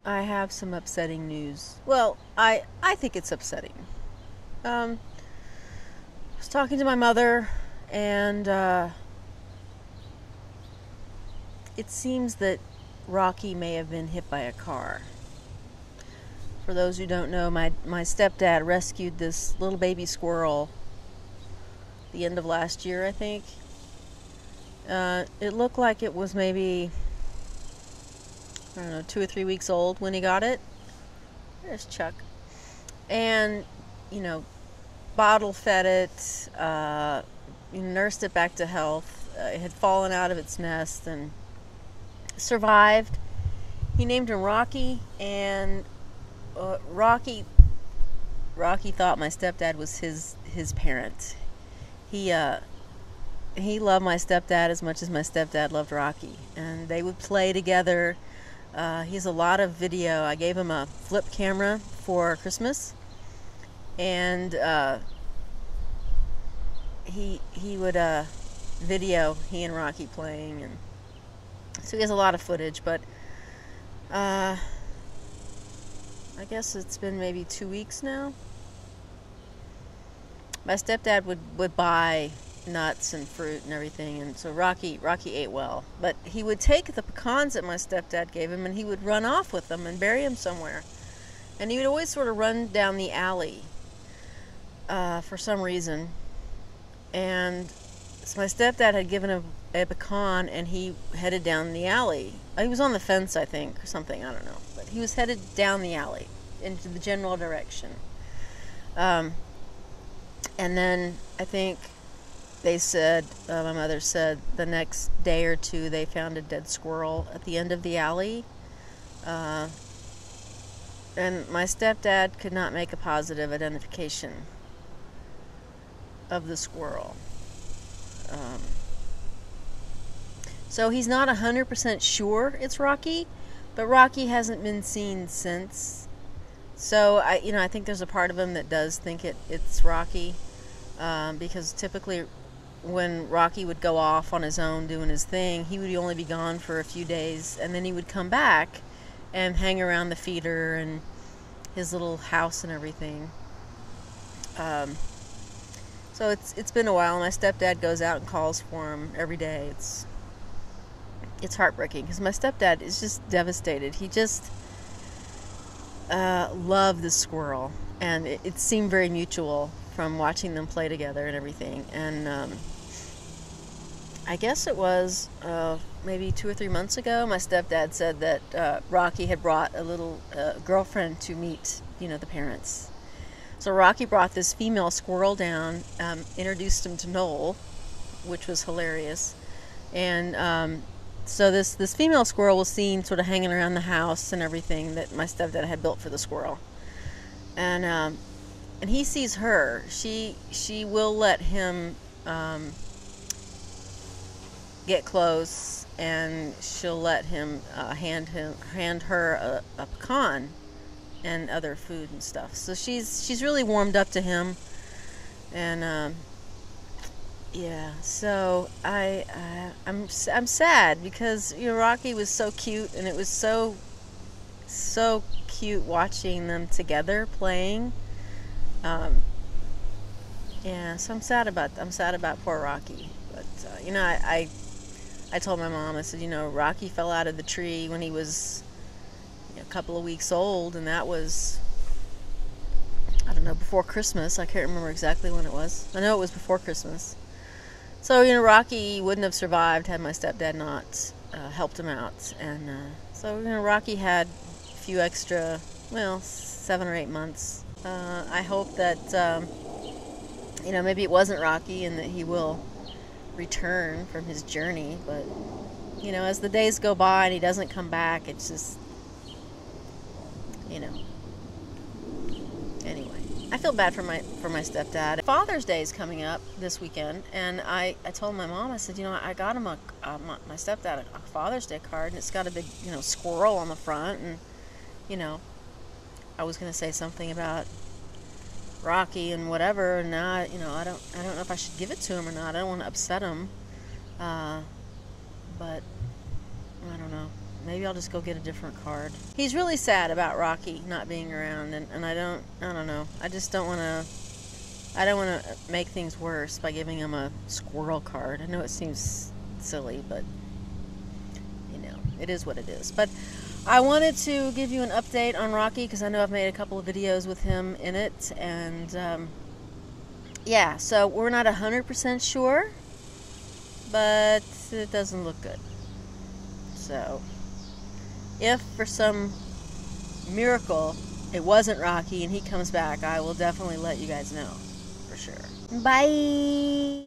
I have some upsetting news. Well, I think it's upsetting. I was talking to my mother, and it seems that Rocky may have been hit by a car. For those who don't know, my stepdad rescued this little baby squirrel the end of last year, I think. It looked like it was maybe, I don't know, 2 or 3 weeks old when he got it. There's Chuck. And, you know, bottle fed it, nursed it back to health. It had fallen out of its nest and survived. He named him Rocky, and Rocky thought my stepdad was his parent. He loved my stepdad as much as my stepdad loved Rocky, and they would play together. He has a lot of video. I gave him a flip camera for Christmas, and he would video he and Rocky playing, and so he has a lot of footage. But I guess it's been maybe 2 weeks now. My stepdad would buy nuts and fruit and everything, and so Rocky ate well. But he would take the pecans that my stepdad gave him, and he would run off with them and bury them somewhere. And he would always sort of run down the alley for some reason. And so my stepdad had given him a pecan, and he headed down the alley. He was on the fence, I think, or something, I don't know. But he was headed down the alley into the general direction. And then I think they said, my mother said, the next day or two they found a dead squirrel at the end of the alley. And my stepdad could not make a positive identification of the squirrel. So he's not 100% sure it's Rocky, but Rocky hasn't been seen since. So I think there's a part of him that does think it's Rocky, because typically when Rocky would go off on his own doing his thing, he would only be gone for a few days, and then he would come back and hang around the feeder and his little house and everything. So it's been a while. My stepdad goes out and calls for him every day. It's heartbreaking because my stepdad is just devastated. He just loved the squirrel, and it seemed very mutual from watching them play together and everything. And I guess it was maybe 2 or 3 months ago, my stepdad said that Rocky had brought a little girlfriend to meet, the parents. So Rocky brought this female squirrel down, introduced him to Noel, which was hilarious. And so this female squirrel was seen sort of hanging around the house and everything that my stepdad had built for the squirrel. And he sees her. She will let him get close, and she'll let him hand her a pecan and other food and stuff. So she's really warmed up to him, and yeah. So I'm sad because Rocky was so cute, and it was so cute watching them together playing. Yeah, so I'm sad about poor Rocky. But I told my mom, I said, Rocky fell out of the tree when he was a couple of weeks old, and that was, I don't know, before Christmas. I can't remember exactly when it was. I know it was before Christmas. So Rocky wouldn't have survived had my stepdad not helped him out. And so Rocky had a few extra, 7 or 8 months. I hope that maybe it wasn't Rocky, and that he will return from his journey. But as the days go by and he doesn't come back, it's just anyway, I feel bad for my stepdad. Father's Day is coming up this weekend, and I told my mom, I said, I got him my stepdad a Father's Day card, and it's got a big squirrel on the front, and I was going to say something about Rocky and whatever, and now I don't know if I should give it to him or not. I don't want to upset him, but I don't know. maybe I'll just go get a different card. He's really sad about Rocky not being around, and I don't know. I just don't want to make things worse by giving him a squirrel card. I know it seems silly, but you know, it is what it is. But I wanted to give you an update on Rocky because I know I've made a couple of videos with him in it, and yeah, so we're not 100% sure, but it doesn't look good. So if for some miracle it wasn't Rocky and he comes back, I will definitely let you guys know for sure. Bye.